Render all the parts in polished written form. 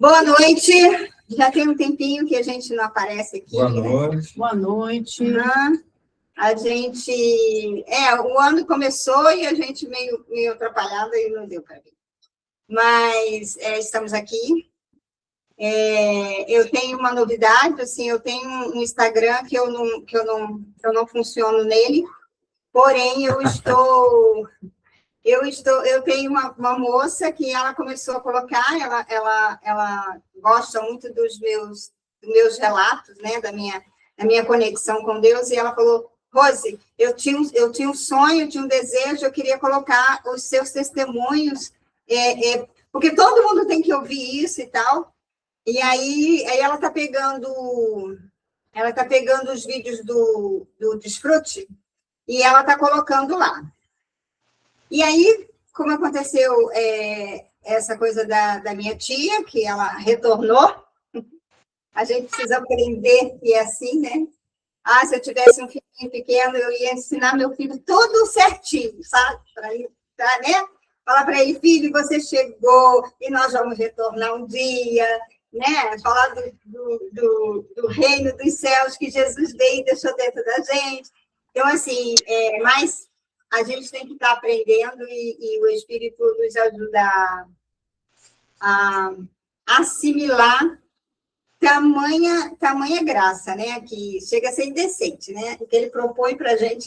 Boa noite. Já tem um tempinho que a gente não aparece aqui. Boa noite. Né? Boa noite. A gente... o ano começou e a gente meio atrapalhada e não deu para ver. Mas estamos aqui. Eu tenho uma novidade, assim, eu tenho um Instagram que eu não funciono nele, porém eu tenho uma moça que ela começou a colocar, ela gosta muito dos meus relatos, né, da minha conexão com Deus, e ela falou: Rose, eu tinha um sonho, tinha um desejo, eu queria colocar os seus testemunhos, porque todo mundo tem que ouvir isso e tal. E aí ela está pegando os vídeos do Desfrute e ela está colocando lá. E aí, como aconteceu essa coisa da minha tia, que ela retornou, a gente precisa aprender que é assim, né? Se eu tivesse um filhinho pequeno, eu ia ensinar meu filho tudo certinho, sabe? Né? Falar para ele: filho, você chegou e nós vamos retornar um dia, né? Falar do reino dos céus que Jesus veio e deixou dentro da gente. Então, assim, mas a gente tem que estar aprendendo e o Espírito nos ajuda a assimilar tamanha graça, né? Que chega a ser indecente, né? O que ele propõe para a gente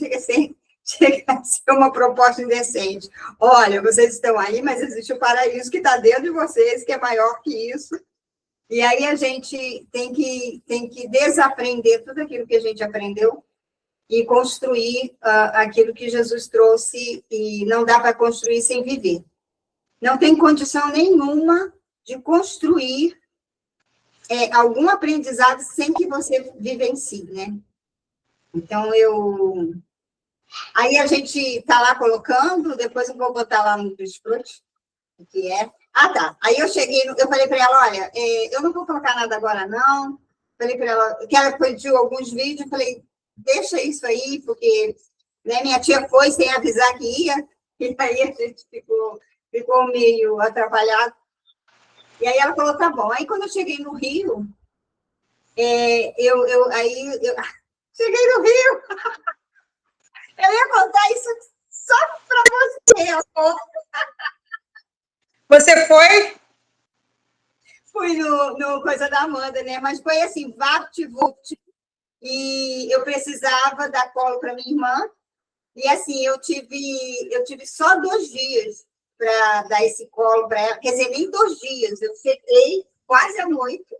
chega a ser uma proposta indecente. Olha, vocês estão aí, mas existe o paraíso que está dentro de vocês, que é maior que isso. E aí a gente tem que desaprender tudo aquilo que a gente aprendeu e construir aquilo que Jesus trouxe, e não dá para construir sem viver. Não tem condição nenhuma de construir algum aprendizado sem que você vivencie, né? Então, aí a gente está lá colocando, depois eu vou botar lá no Desfrute, o que é. Tá. Aí eu falei para ela: olha, eu não vou colocar nada agora, não. Falei para ela, que ela pediu alguns vídeos, falei: deixa isso aí, porque, né, minha tia foi sem avisar que ia, e aí a gente ficou meio atrapalhado. E aí ela falou: tá bom. Aí quando eu cheguei no Rio, cheguei no Rio, eu ia contar isso só para você, amor. Você foi? Fui no Coisa da Amanda, né? Mas foi assim, vapt-vupt. E eu precisava dar colo para minha irmã. E assim, eu tive só 2 dias para dar esse colo para ela. Quer dizer, nem 2 dias. Eu fiquei quase a noite.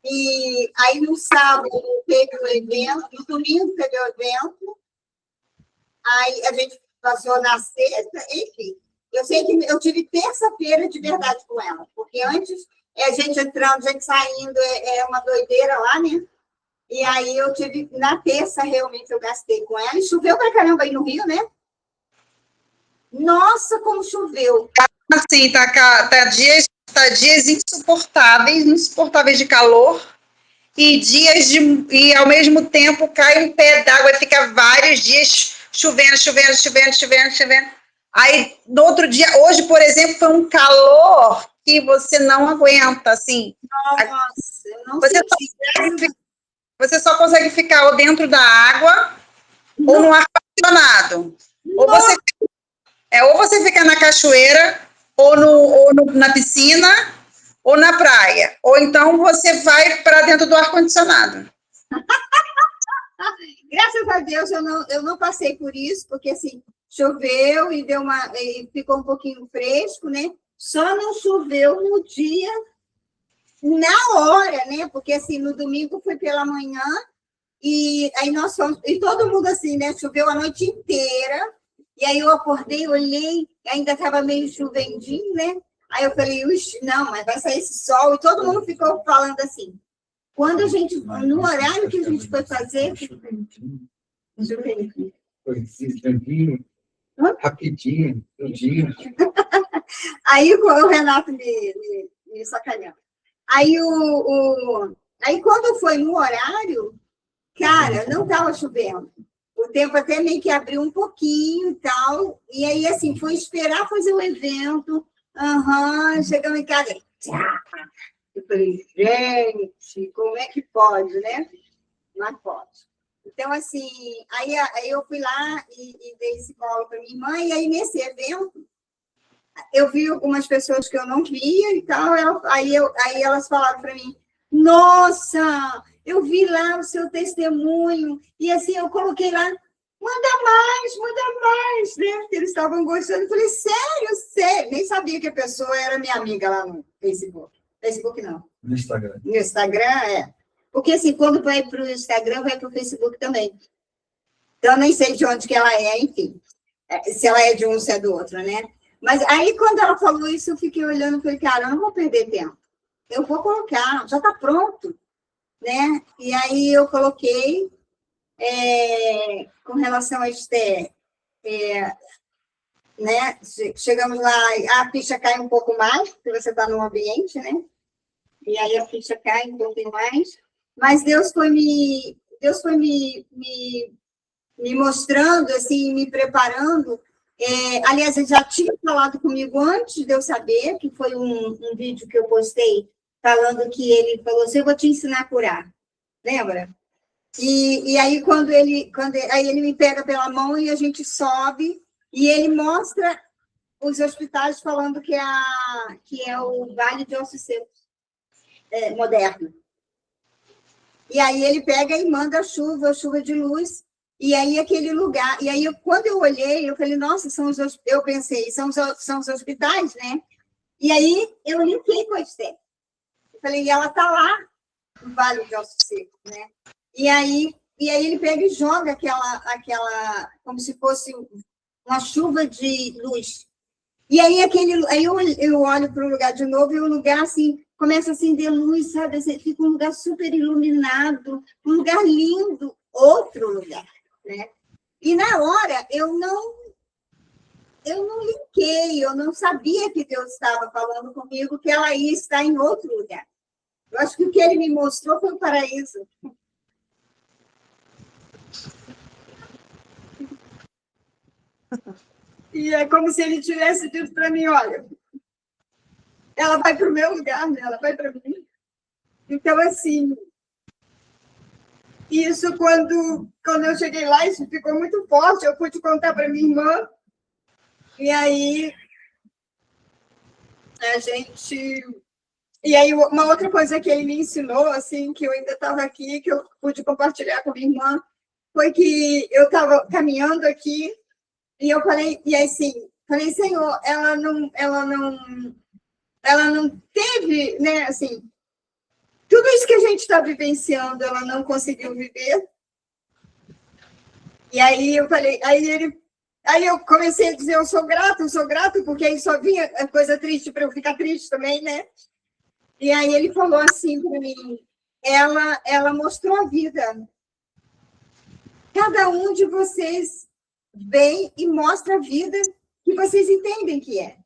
E aí, no sábado, teve o evento. No domingo, teve o evento. Aí, a gente passou na sexta. Enfim, eu sei que eu tive terça-feira de verdade com ela. Porque antes, a gente entrando, a gente saindo, é uma doideira lá, né? E aí eu tive, na terça, realmente, eu gastei com ela. E choveu pra caramba aí no Rio, né? Nossa, como choveu. Assim, tá dias insuportáveis de calor, e ao mesmo tempo cai um pé d'água e fica vários dias chovendo. Aí, no outro dia, hoje, por exemplo, foi um calor que você não aguenta, assim. Nossa, eu não senti. Você só consegue ficar ou dentro da água ou no ar-condicionado. Ou você fica na cachoeira, na piscina, ou na praia. Ou então você vai para dentro do ar-condicionado. Graças a Deus eu não passei por isso, porque assim, choveu e ficou um pouquinho fresco, né? Só não choveu no dia, na hora, né? Porque assim, no domingo foi pela manhã, e aí nós fomos, e todo mundo assim, né? Choveu a noite inteira, e aí eu acordei, olhei, ainda estava meio chovendinho, né? Aí eu falei: não, mas vai sair esse sol, e todo mundo ficou falando assim. Quando a gente, no horário que a gente foi fazer... Foi tranquilo, rapidinho, um dia. Aí o Renato me sacaneou. Aí, aí quando foi no horário, cara, não estava chovendo. O tempo até meio que abriu um pouquinho e tal. E aí, assim, foi esperar fazer o evento. Chegamos em casa. Eu falei, gente, como é que pode, né? Não pode. Então, assim, aí eu fui lá e dei esse colo para minha irmã, e aí nesse evento, eu vi algumas pessoas que eu não via e tal, aí elas falaram para mim, nossa, eu vi lá o seu testemunho, e assim, eu coloquei lá, manda mais, né? Porque eles estavam gostando. Eu falei, sério? Nem sabia que a pessoa era minha amiga lá no Facebook. Facebook não. No Instagram. No Instagram, é. Porque, assim, quando vai para o Instagram, vai para o Facebook também. Então, eu nem sei de onde que ela é, enfim. Se ela é de um, se é do outro, né? Mas aí, quando ela falou isso, eu fiquei olhando e falei, cara, eu não vou perder tempo. Eu vou colocar, já está pronto, né? E aí, eu coloquei, com relação a Esther, né? Chegamos lá, a ficha cai um pouco mais, porque você está no ambiente, né? E aí a ficha cai um pouquinho mais. Mas Deus foi me mostrando, assim, me preparando. Aliás, ele já tinha falado comigo antes de eu saber, que foi um vídeo que eu postei, falando que ele falou assim, eu vou te ensinar a curar. Lembra? E aí, aí ele me pega pela mão e a gente sobe, e ele mostra os hospitais falando que é o Vale de Ossos Secos moderno. E aí ele pega e manda chuva de luz, e aí aquele lugar, e aí quando eu olhei, eu falei, nossa, eu pensei, são os hospitais, né? E aí eu linkei com a Esther. Eu falei, e ela está lá, no Vale de Ossos Secos, né? E aí ele pega e joga aquela como se fosse uma chuva de luz. E aí eu olho para o lugar de novo, e o lugar, assim, começa a acender luz, sabe? Fica um lugar super iluminado, um lugar lindo, outro lugar, né? E na hora, eu não linkei, eu não sabia que Deus estava falando comigo, que ela ia estar em outro lugar. Eu acho que o que ele me mostrou foi o paraíso. E é como se ele tivesse dito para mim, olha, ela vai para o meu lugar, né? Ela vai para mim. Então, assim, isso quando eu cheguei lá, isso ficou muito forte, eu pude contar para minha irmã, e aí a gente... E aí uma outra coisa que ele me ensinou, assim, que eu ainda estava aqui, que eu pude compartilhar com minha irmã, foi que eu estava caminhando aqui, e eu falei, e assim, falei, Senhor, ela não teve, né, assim, tudo isso que a gente está vivenciando, ela não conseguiu viver. E aí eu falei, aí eu comecei a dizer, eu sou grato, porque aí só vinha coisa triste para eu ficar triste também, né? E aí ele falou assim para mim, ela mostrou a vida. Cada um de vocês vem e mostra a vida que vocês entendem que é.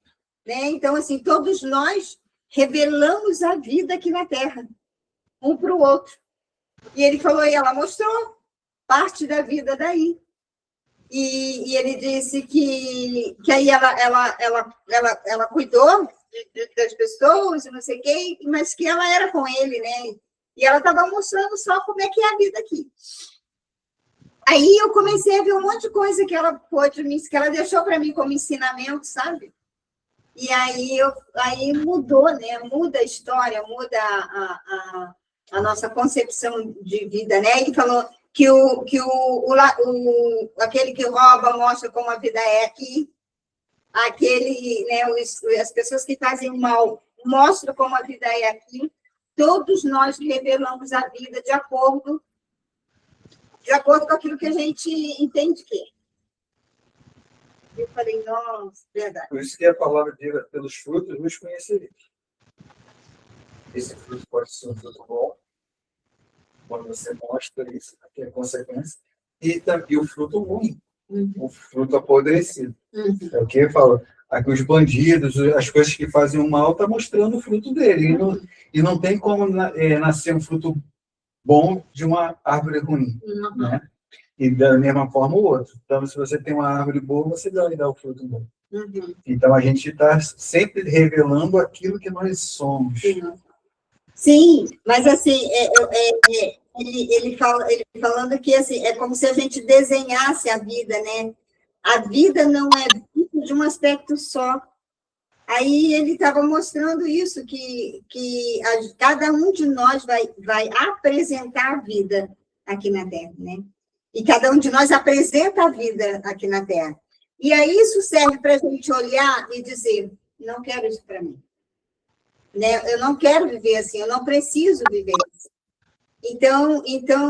Né? Então, assim, todos nós revelamos a vida aqui na Terra, um para o outro. E ele falou, e ela mostrou parte da vida daí. E ele disse que aí ela cuidou das pessoas, não sei quem, mas que ela era com ele, né? E ela estava mostrando só como é que é a vida aqui. Aí eu comecei a ver um monte de coisa que ela que ela deixou para mim como ensinamento, sabe? E aí mudou, né? Muda a história, muda a nossa concepção de vida, né? Ele falou que aquele que rouba mostra como a vida é aqui, aquele, né? As pessoas que fazem mal mostram como a vida é aqui. Todos nós revelamos a vida de acordo com aquilo que a gente entende que é. Eu falei, nossa, verdade. Por isso que a palavra diz, pelos frutos vos conhecereis. Esse fruto pode ser um fruto bom, quando você mostra isso, que é consequência, e o fruto ruim, o fruto apodrecido. É o que ele fala. Aqui os bandidos, as coisas que fazem o mal, está mostrando o fruto dele. E não tem como nascer um fruto bom de uma árvore ruim. Né? E da mesma forma o outro. Então, se você tem uma árvore boa, você vai dar o fruto bom. Uhum. Então, a gente está sempre revelando aquilo que nós somos. Sim, mas assim, ele falando que assim, é como se a gente desenhasse a vida, né? A vida não é vista de um aspecto só. Aí ele estava mostrando isso, que cada um de nós vai apresentar a vida aqui na Terra, né? E cada um de nós apresenta a vida aqui na Terra. E aí isso serve para a gente olhar e dizer, não quero isso para mim. Né? Eu não quero viver assim, eu não preciso viver assim. Então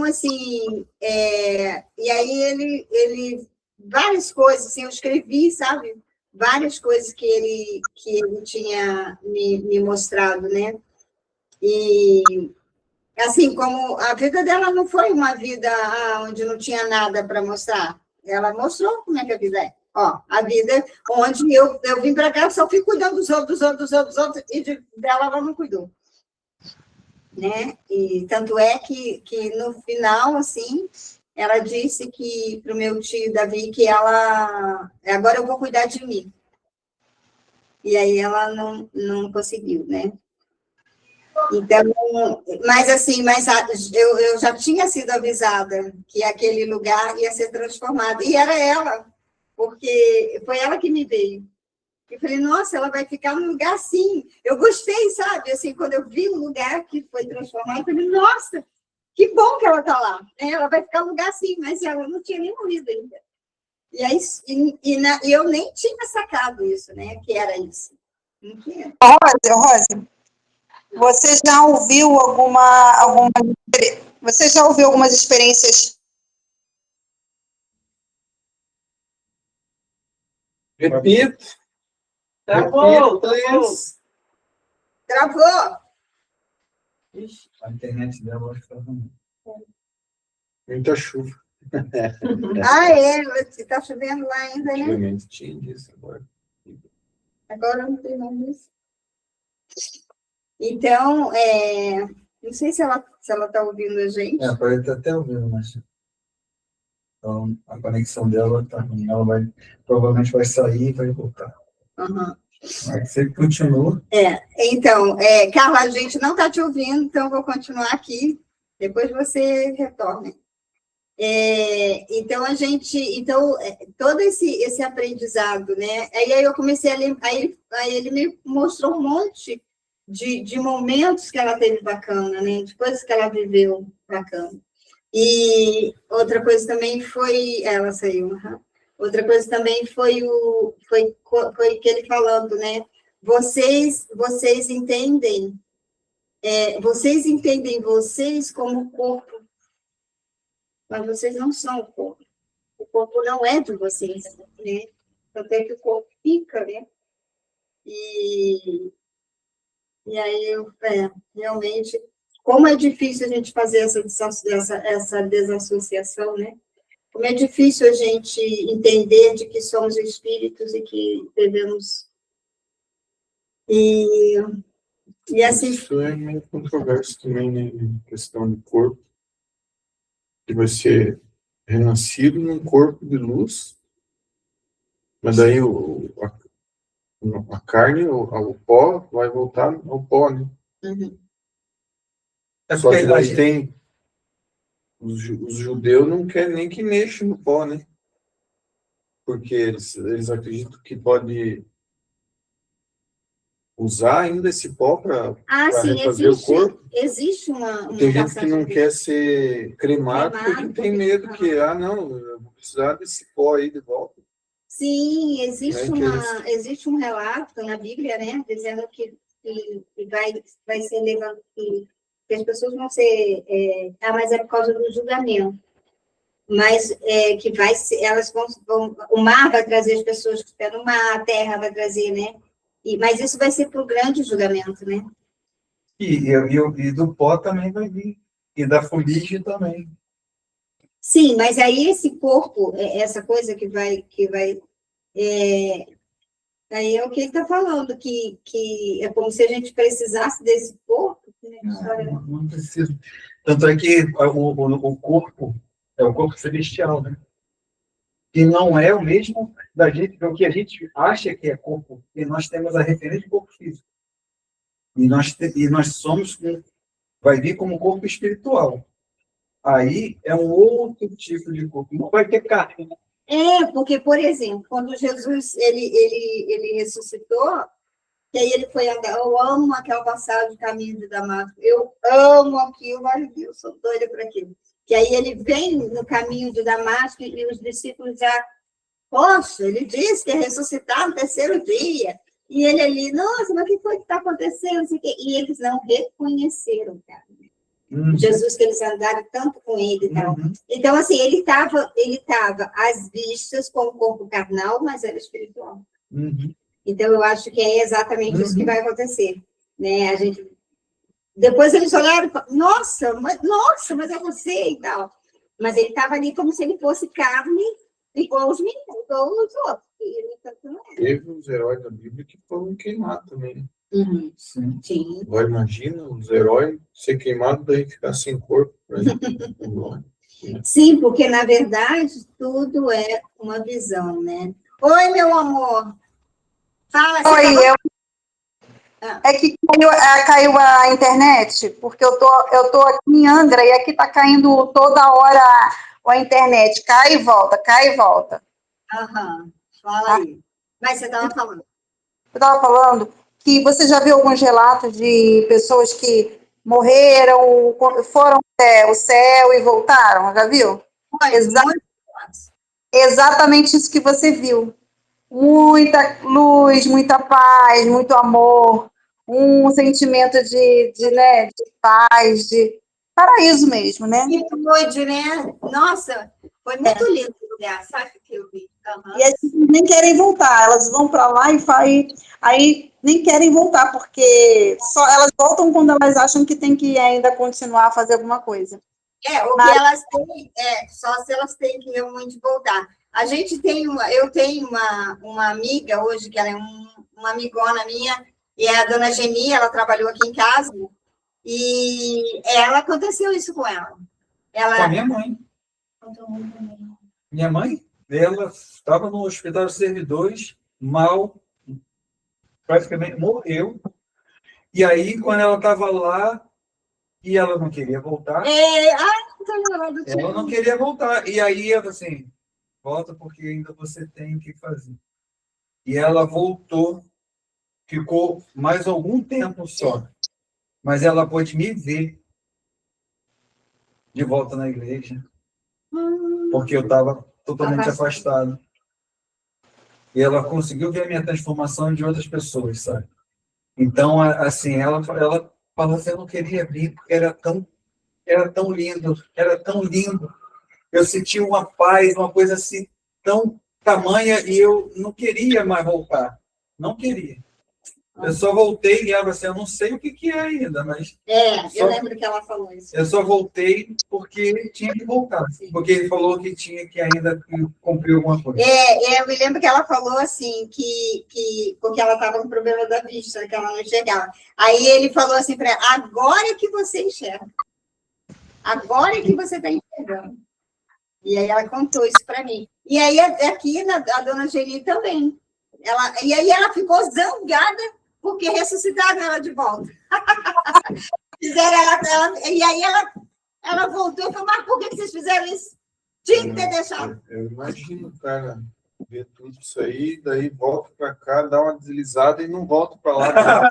assim, e aí ele várias coisas, assim, eu escrevi, sabe? Várias coisas que ele tinha me mostrado, né? E, assim, como a vida dela não foi uma vida onde não tinha nada para mostrar. Ela mostrou como é que a vida é. Ó, a vida onde eu vim para cá, só fui cuidando dos outros, e dela ela não cuidou. Né? E tanto é que no final, assim, ela disse que para o meu tio Davi que agora eu vou cuidar de mim. E aí ela não conseguiu, né? Então, mas assim, eu já tinha sido avisada que aquele lugar ia ser transformado, e era ela, porque foi ela que me veio. Eu falei, nossa, ela vai ficar num lugar assim. Eu gostei, sabe? Assim, quando eu vi o lugar que foi transformado, eu falei, nossa, que bom que ela está lá. Ela vai ficar num lugar assim, mas ela não tinha nem morrido ainda. E aí, eu nem tinha sacado isso, né? Que era isso. Não tinha. Rose, você já ouviu você já ouviu algumas experiências? Repito. Travou. Ixi, a internet dela acho que está ruim. Muita chuva. Está chovendo lá ainda, né? Antigamente tinha disso, agora. Agora não tem mais isso. Então, não sei se ela está ouvindo a gente. Parece que está até ouvindo, mas... Então, a conexão dela está ruim. Ela provavelmente vai sair e vai voltar. Uhum. Mas você continua. Então, Carla, a gente não está te ouvindo, então eu vou continuar aqui. Depois você retorna. Então, todo esse aprendizado, né? Aí eu comecei a lembrar, aí ele me mostrou um monte de momentos que ela teve bacana, né? De coisas que ela viveu bacana. E outra coisa também foi, ela saiu, outra coisa também foi que ele falando, né? Vocês entendem, vocês entendem vocês como corpo, mas vocês não são o corpo. O corpo não é de vocês, né? Tanto é que o corpo fica, né? E aí, realmente, como é difícil a gente fazer essa desassociação, né? Como é difícil a gente entender de que somos espíritos e que devemos... E assim... Isso é meio controverso também, né? Em questão do corpo. Que vai ser renascido num corpo de luz, mas daí a carne, o pó, vai voltar ao pó, né? Uhum. Só que daí tem... Os judeus não querem nem que mexa no pó, né? Porque eles acreditam que pode usar ainda esse pó para refazer o corpo. Existe uma tem gente que não quer ser cremado porque tem medo que, não, eu vou precisar desse pó aí de volta. Sim, existe um relato na Bíblia, né, dizendo que vai ser levado, que as pessoas vão ser, mas é por causa do julgamento, mas que elas vão, o mar vai trazer as pessoas que estão no mar, a terra vai trazer, né, mas isso vai ser para o grande julgamento, né. E do pó também vai vir, e da fuligem também. Sim, mas aí esse corpo, essa coisa que vai aí é o que ele está falando, que é como se a gente precisasse desse corpo. Né? Não precisa. Tanto é que o corpo é o corpo celestial, né? que não é o mesmo da gente, do que a gente acha que é corpo, porque nós temos a referência de corpo físico. E nós somos, vai vir como corpo espiritual. Aí é um outro tipo de corpo. Não vai ter carne, né? Porque, por exemplo, quando Jesus ele ressuscitou, que aí ele foi andar, eu amo aquela passagem do caminho de Damasco, eu amo aquilo, ai Deus, sou doida por aquilo. Que aí ele vem no caminho de Damasco e os discípulos já, poxa, ele disse que ia ressuscitar no terceiro dia. E ele ali, nossa, mas o que foi que está acontecendo? E eles não reconheceram, cara. Jesus, que eles andaram tanto com ele e tal. Então, assim, ele estava às vistas com o corpo carnal, mas era espiritual. Então, eu acho que é exatamente isso que vai acontecer. Né? A gente... Depois eles olharam e falaram, nossa, mas é você e tal. Mas ele estava ali como se ele fosse carne, igual os meninos, igual os outros. Teve os heróis da Bíblia que foram queimados também. Sim. Agora imagina os heróis ser queimados, daí ficar sem corpo. Sim, porque na verdade tudo é uma visão, né? Oi, meu amor. Fala. Oi, é que caiu a internet, porque eu tô aqui em Angra e aqui tá caindo toda hora a internet. Cai e volta, cai e volta. Fala aí. Mas você estava falando. Eu estava falando que você já viu alguns relatos de pessoas que morreram, foram até o céu e voltaram, já viu? Exatamente isso que você viu. Muita luz, muita paz, muito amor, um sentimento de paz, de paraíso mesmo, né? Que doido, né? Nossa, foi muito lindo o lugar, sabe o que eu vi? E as pessoas nem querem voltar, elas vão para lá e aí nem querem voltar, porque só elas voltam quando elas acham que tem que ainda continuar a fazer alguma coisa. O que elas têm, só se elas têm que realmente voltar. Eu tenho uma amiga hoje, que ela é uma amigona minha, e é a dona Geni, ela trabalhou aqui em casa, e aconteceu isso com ela. Com a minha mãe. Minha mãe, ela estava no Hospital dos Servidores, mal, praticamente morreu. E aí, quando ela estava lá, e ela não queria voltar. Ela não queria voltar. E aí, ela assim, volta porque ainda você tem que fazer. E ela voltou, ficou mais algum tempo só. Mas ela pôde me ver de volta na igreja. Porque eu estava totalmente afastado. E ela conseguiu ver a minha transformação de outras pessoas, sabe? Então, assim, ela falou assim, eu não queria vir, porque era tão lindo, era tão lindo. Eu senti uma paz, uma coisa assim, tão tamanha, e eu não queria mais voltar. Não queria. Eu só voltei e ela assim, eu não sei o que é ainda, mas... eu lembro que ela falou isso. Eu só voltei porque tinha que voltar. Sim. Porque ele falou que tinha que ainda cumprir alguma coisa. Eu me lembro que ela falou assim, porque ela estava com problema da vista, que ela não enxergava. Aí ele falou assim para ela, agora é que você enxerga. Agora é que você está enxergando. E aí ela contou isso para mim. E aí aqui a dona Geni também. E aí ela ficou zangada porque ressuscitaram ela de volta. Fizeram e aí ela voltou e falou, mas por que vocês fizeram isso? Tinha que ter deixado. Eu imagino, cara, ver tudo isso aí, daí volta para cá, dá uma deslizada e não volta para lá.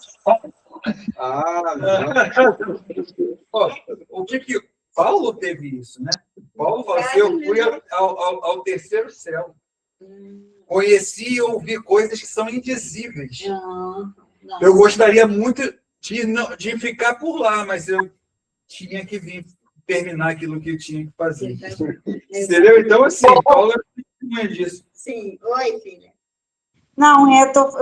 O que Paulo teve isso, né? Paulo falou assim, eu fui ao terceiro céu. Conheci e ouvi coisas que são indizíveis. Não. Eu gostaria muito de ficar por lá, mas eu tinha que vir terminar aquilo que eu tinha que fazer. Entendeu? Então, assim, Paulo é testemunha disso. Sim. Oi, filha. Não,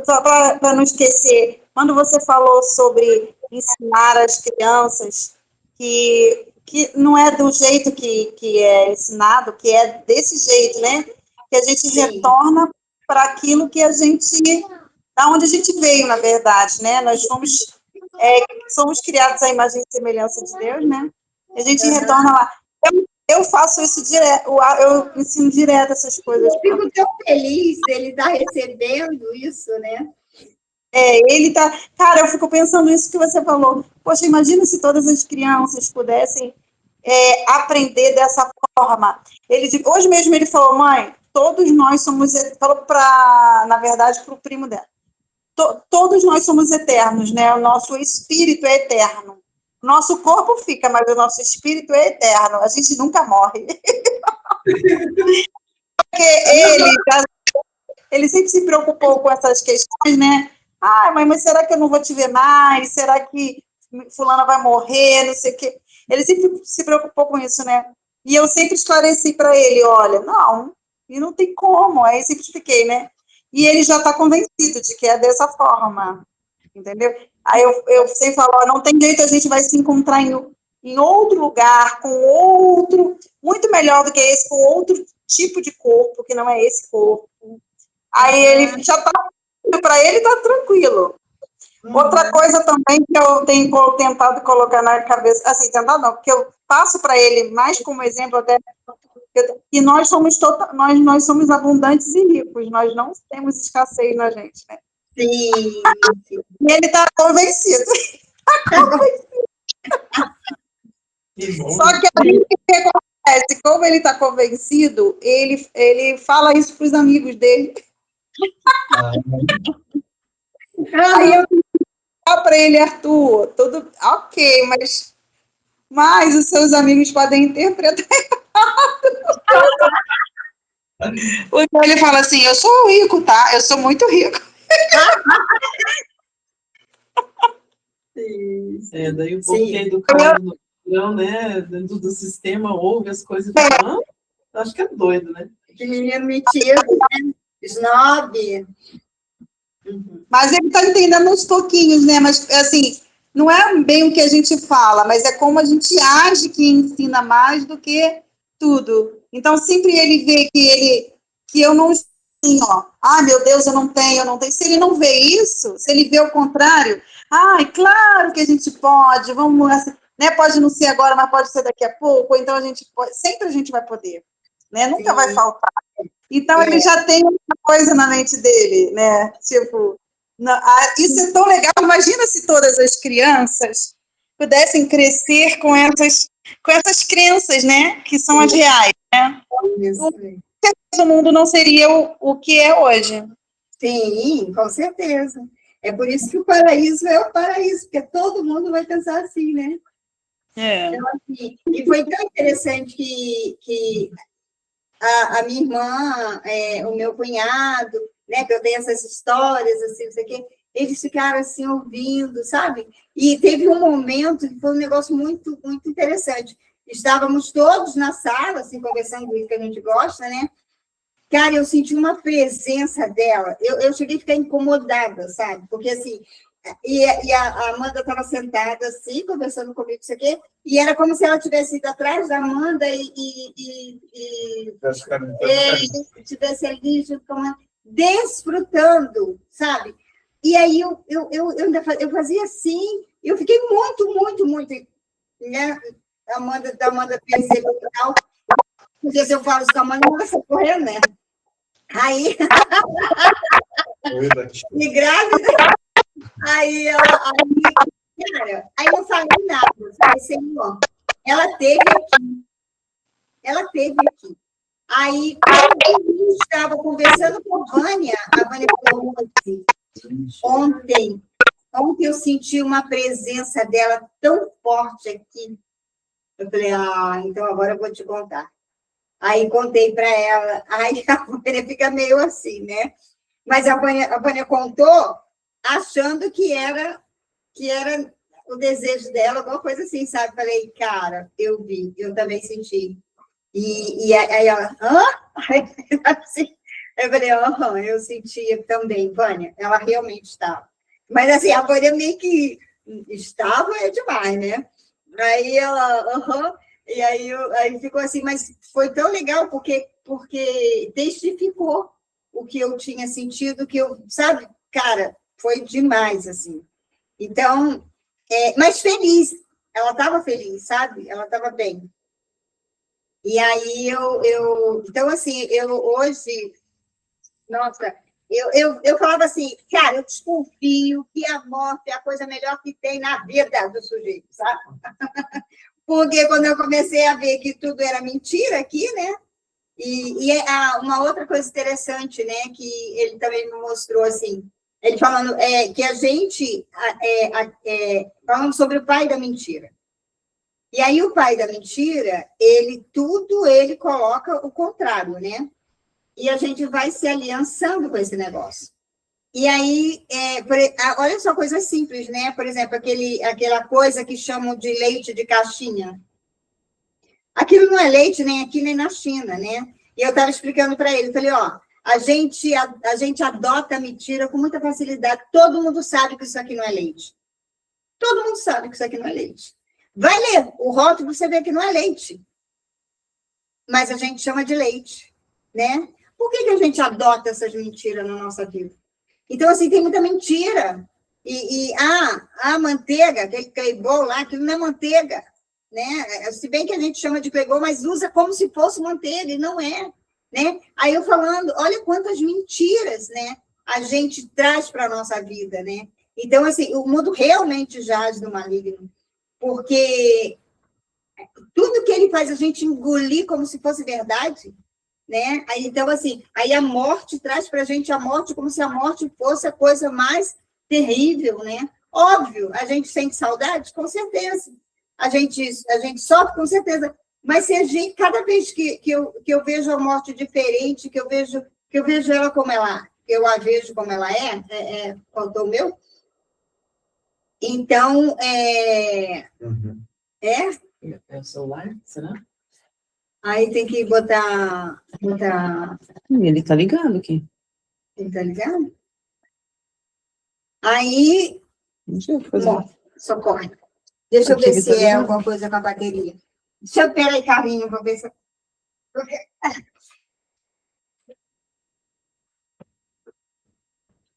para não esquecer, quando você falou sobre ensinar as crianças que não é do jeito que é ensinado, que é desse jeito, né? Que a gente retorna para aquilo que da onde a gente veio, na verdade, né? Nós somos criados à imagem e semelhança de Deus, né? A gente retorna lá. Eu faço isso direto, eu ensino direto essas coisas. Eu fico tão feliz dele estar recebendo isso, né? Ele tá... Cara, eu fico pensando nisso que você falou. Poxa, imagina se todas as crianças pudessem aprender dessa forma. Hoje mesmo ele falou, mãe, todos nós somos... Falou na verdade, para o primo dela. Todos nós somos eternos, né? O nosso espírito é eterno. O nosso corpo fica, mas o nosso espírito é eterno. A gente nunca morre. Porque ele sempre se preocupou com essas questões, né? Ah, mãe, mas será que eu não vou te ver mais? Será que fulana vai morrer? Não sei o quê. Ele sempre se preocupou com isso, né? E eu sempre esclareci para ele, olha, não, e não tem como. Aí sempre expliquei, né? E ele já está convencido de que é dessa forma, entendeu? Aí eu sempre falo, ó, não tem jeito, a gente vai se encontrar em outro lugar, com outro, muito melhor do que esse, com outro tipo de corpo, que não é esse corpo. Aí ele já está, para ele está tranquilo. Outra coisa também que eu tenho tentado colocar na cabeça, assim, tentado não, que eu passo para ele mais como exemplo até, que nós somos abundantes e ricos, nós não temos escassez na gente, né? Sim. E ele está convencido. Só que aí, o que acontece? Como ele está convencido, ele fala isso para os amigos dele. Aí eu falo para ele, Arthur, tudo ok, mas os seus amigos podem interpretar errado. Então ele fala assim, eu sou rico, tá? Eu sou muito rico. Sim. Daí o povo que é educado no padrão, né? Dentro do sistema, ouve as coisas e fala, acho que é doido, né? Que menino metido, né? Snob. Mas ele está entendendo uns pouquinhos, né? Mas, assim, não é bem o que a gente fala, mas é como a gente age que ensina mais do que tudo. Então, sempre ele vê que eu não tenho, ó. Ah, meu Deus, eu não tenho. Se ele não vê isso, se ele vê o contrário, claro que a gente pode, vamos, né? Pode não ser agora, mas pode ser daqui a pouco, então sempre a gente vai poder, né? Nunca vai faltar. Então, ele já tem uma coisa na mente dele, né? Tipo, isso é tão legal. Imagina se todas as crianças pudessem crescer com essas crenças, né? Que são as reais, né? O mundo não seria o que é hoje. Sim, com certeza. É por isso que o paraíso é o paraíso, porque todo mundo vai pensar assim, né? Então, assim, e foi tão interessante que a minha irmã, o meu cunhado, né, que eu tenho essas histórias, assim, não sei o quê, eles ficaram assim ouvindo, sabe? E teve um momento que foi um negócio muito, muito interessante. Estávamos todos na sala, assim, conversando com isso que a gente gosta, né? Cara, eu senti uma presença dela. Eu cheguei a ficar incomodada, sabe? Porque, assim, a Amanda estava sentada, assim, conversando comigo, isso aqui, e era como se ela tivesse ido atrás da Amanda e estivesse ali junto com ela, desfrutando, sabe? E aí eu fazia assim, eu fiquei muito, muito, muito, né? A Amanda percebeu e tal. Porque se eu falo isso com a Amanda, ela sai correndo, né? Aí, e grávida, aí eu falei nada, eu falei, Senhor, ela teve aqui. Aí, quando eu estava conversando com a Vânia falou assim, ontem eu senti uma presença dela tão forte aqui. Eu falei, então agora eu vou te contar. Aí contei para ela, aí a Vânia fica meio assim, né? Mas a Vânia contou achando que era o desejo dela, alguma coisa assim, sabe? Falei, cara, eu vi, eu também senti. E aí ela, hã? Assim, eu falei, eu sentia também, Vânia, ela realmente estava. Mas assim, a Vânia meio que estava é demais, né? Aí ela, e aí ficou assim, mas foi tão legal porque testificou o que eu tinha sentido, que eu, sabe, cara, foi demais, assim. Então, mas feliz, ela estava feliz, sabe? Ela estava bem. E aí então assim, eu hoje, nossa, eu falava assim, cara, eu desconfio que a morte é a coisa melhor que tem na vida do sujeito, sabe? Porque quando eu comecei a ver que tudo era mentira aqui, né? Uma outra coisa interessante, né, que ele também me mostrou, assim, ele falando que a gente, falando sobre o pai da mentira. E aí o pai da mentira, ele coloca o contrário, né? E a gente vai se aliançando com esse negócio. E aí, olha só coisa simples, né? Por exemplo, aquela coisa que chamam de leite de caixinha. Aquilo não é leite nem aqui, nem na China, né? E eu estava explicando para ele, falei, ó, a gente adota a mentira com muita facilidade, todo mundo sabe que isso aqui não é leite. Todo mundo sabe que isso aqui não é leite. Vai ler o rótulo, você vê que não é leite. Mas a gente chama de leite, né? Por que a gente adota essas mentiras na nossa vida? Então, assim, tem muita mentira. A manteiga, aquele Claybol lá, aquilo não é manteiga, né? Se bem que a gente chama de Claybol, mas usa como se fosse manteiga, e não é, né? Aí eu falando, olha quantas mentiras, né, a gente traz para a nossa vida, né? Então, assim, o mundo realmente jaz no maligno, porque tudo que ele faz a gente engolir como se fosse verdade, né? Então, assim, aí a morte traz para a gente a morte como se a morte fosse a coisa mais terrível, né? Óbvio, a gente sente saudade, com certeza. A gente sofre, com certeza. Mas se a gente, cada vez que eu vejo a morte diferente, que eu vejo ela como ela, eu a vejo como ela faltou o meu. Então, É o celular, será? Aí tem que botar... Ele tá ligado aqui. Ele tá ligado? Aí... Não sei o que fazer. Bom, socorre. Deixa eu ver se é alguma coisa com a bateria. Deixa eu pegar aí, Carlinhos, vou ver se...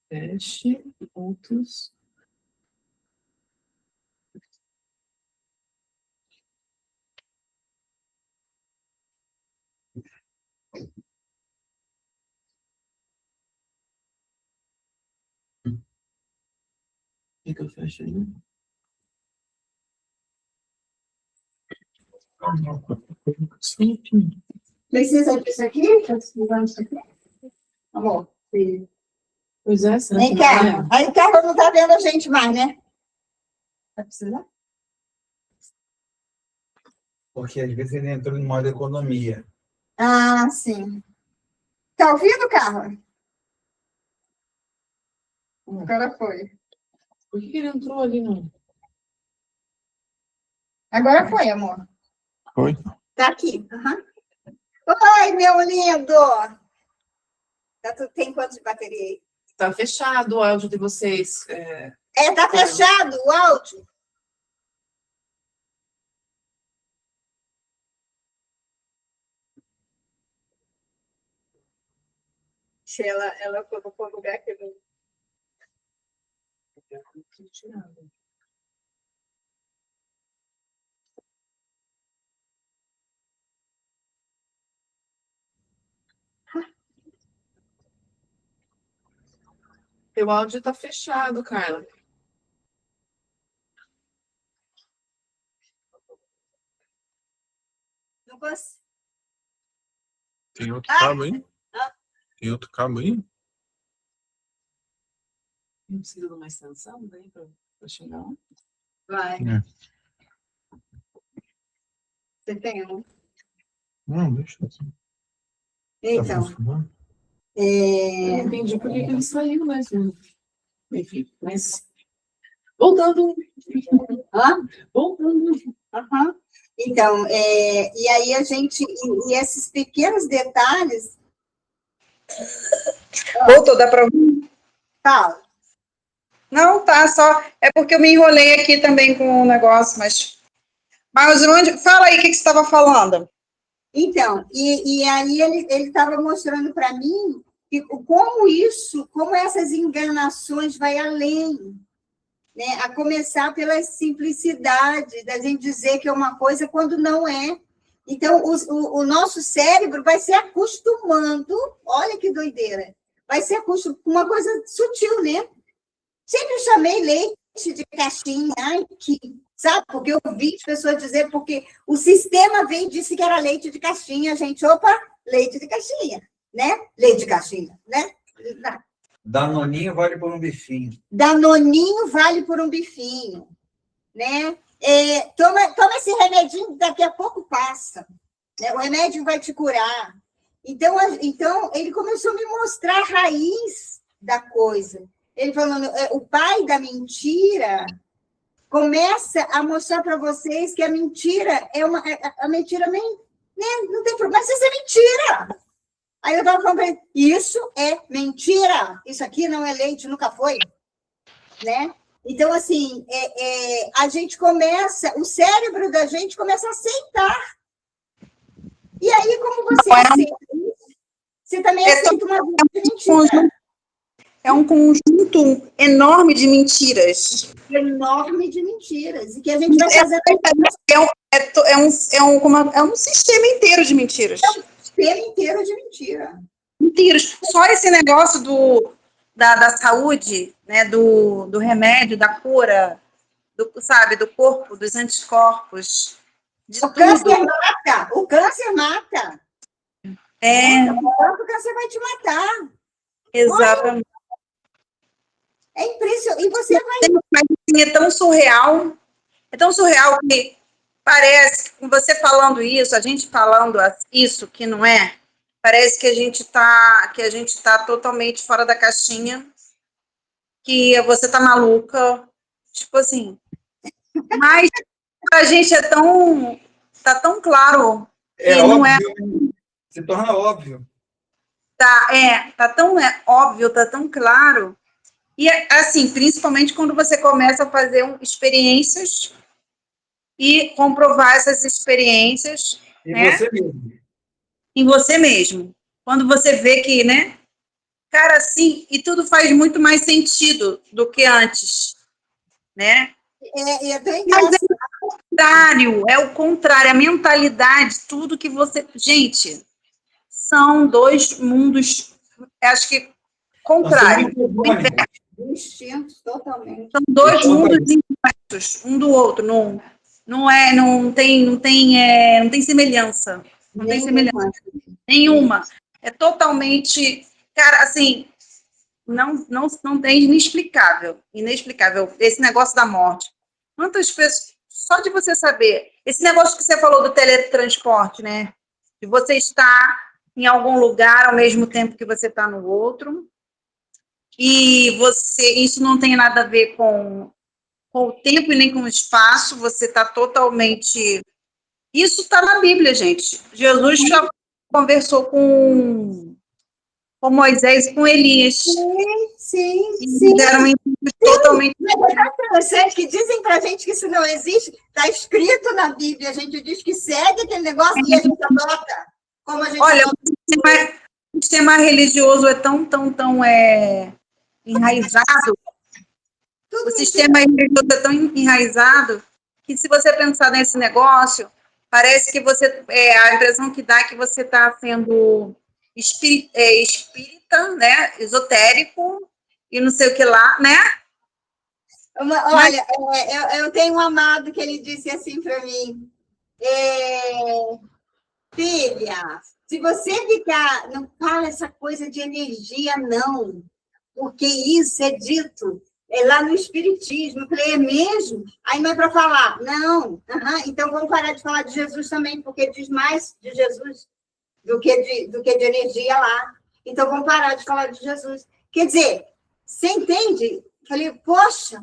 Teste, outros... O que eu fecho aí? Precisa disso aqui? Amor, sim. Pois é, será Vem que cá. não é? Aí o carro não tá vendo a gente mais, né? Vai precisar? Porque às vezes ele entrou em modo economia. Ah, sim. Tá ouvindo, carro? Agora foi. Por que ele entrou ali, não? Agora foi, amor. Oi? Tá aqui. Uhum. Oi, meu lindo! Tem quanto de bateria aí? Tá fechado o áudio de vocês. Tá fechado o áudio. Se ela colocou no lugar que eu... Teu áudio tá fechado, Carla. Não posso... Tem outro cabo aí? Ah. Tem outro cabo aí? Não precisa de uma extensão daí para chegar lá? Vai. É. Você tem um? Não, deixa assim. Então, funcionando? Eu não entendi por que ele saiu, mas... Enfim, mas... Voltando. Voltando. Uhum. Então, e aí a gente... E esses pequenos detalhes... Voltou, dá para ouvir? Fala. Não, tá, só... É porque eu me enrolei aqui também com o negócio, mas onde... Fala aí o que você estava falando. Então, e aí ele estava mostrando para mim que como essas enganações vai além, né? A começar pela simplicidade da gente dizer que é uma coisa quando não é. Então, o nosso cérebro vai se acostumando, olha que doideira, vai se acostumando com uma coisa sutil, né? Sempre chamei leite de caixinha, ai, sabe? Porque eu vi as pessoas dizer, porque o sistema veio e disse que era leite de caixinha, gente, opa, leite de caixinha, né? Leite de caixinha, né? Danoninho vale por um bifinho. Danoninho vale por um bifinho, né? Toma esse remedinho, daqui a pouco passa, né? O remédio vai te curar. Então, ele começou a me mostrar a raiz da coisa. Ele falando, o pai da mentira começa a mostrar para vocês que a mentira a mentira nem, né? Não tem problema, mas isso é mentira. Aí eu estava falando para ele, isso é mentira, isso aqui não é leite, nunca foi, né? Então, assim, a gente começa, o cérebro da gente começa a aceitar. E aí, como você aceita isso, você também aceita uma vida de mentira. É um conjunto enorme de mentiras. Enorme de mentiras. E que a gente vai fazendo... É um sistema inteiro de mentiras. É um sistema inteiro de mentira. Mentiras. Só esse negócio da saúde, né, do remédio, da cura, sabe, do corpo, dos anticorpos, de o tudo. O câncer mata. O câncer vai te matar. Exatamente. É impressionante. E você vai... Mas assim, é tão surreal que parece, com você falando isso, a gente falando isso que não é, parece que a gente tá totalmente fora da caixinha, que você tá maluca, tipo assim. Mas a gente tá tão claro que não é. Se torna óbvio. Tá tão óbvio, tá tão claro. E, assim, principalmente quando você começa a fazer experiências e comprovar essas experiências, Em né? você mesmo. Em você mesmo. Quando você vê que, né? Cara, assim, e tudo faz muito mais sentido do que antes, né? É tão engraçado. É o contrário, a mentalidade, tudo que você... Gente, são dois mundos, acho que contrários. Distintos, totalmente. São dois mundos inversos, um do outro. Não tem semelhança. Não tem semelhança nenhuma. É totalmente, cara, assim, não tem inexplicável. Inexplicável. Esse negócio da morte. Quantas pessoas, só de você saber, esse negócio que você falou do teletransporte, né? De você estar em algum lugar ao mesmo tempo que você está no outro. E isso não tem nada a ver com o tempo e nem com o espaço, você está totalmente... Isso está na Bíblia, gente. Jesus já conversou com Moisés e com Elias. Sim. Deram totalmente... Vocês que dizem para a gente que isso não existe, está escrito na Bíblia, a gente diz que segue aquele negócio e a gente adota. Como a gente Olha, o sistema religioso é tão enraizado, o sistema religioso é tão enraizado que se você pensar nesse negócio, parece que a impressão que dá é que você está sendo espírita, né, esotérico e não sei o que lá, né? Olha, eu tenho um amado que ele disse assim para mim, filha, se você ficar, não fala essa coisa de energia, não, porque isso é dito lá no Espiritismo. Eu falei, é mesmo? Aí não é para falar. Não. Então vamos parar de falar de Jesus também, porque diz mais de Jesus do que de energia lá. Então vamos parar de falar de Jesus. Quer dizer, você entende? Falei, poxa,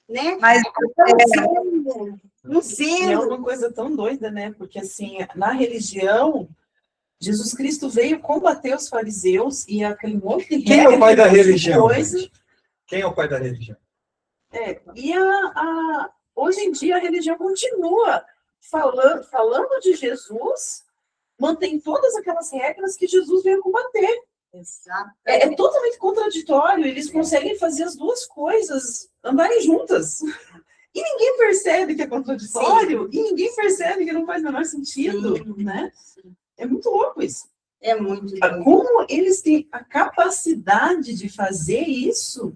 né? Mas não sei. É uma coisa tão doida, né? Porque, assim, na religião, Jesus Cristo veio combater os fariseus e aquele monte de Quem é o pai da religião? Coisa. Quem é o pai da religião? E hoje em dia a religião continua falando de Jesus, mantém todas aquelas regras que Jesus veio combater. Exato. É totalmente contraditório, eles conseguem fazer as duas coisas andarem juntas. E ninguém percebe que é contraditório, e ninguém percebe que não faz o menor sentido, né? É muito louco isso. É muito. Como eles têm a capacidade de fazer isso,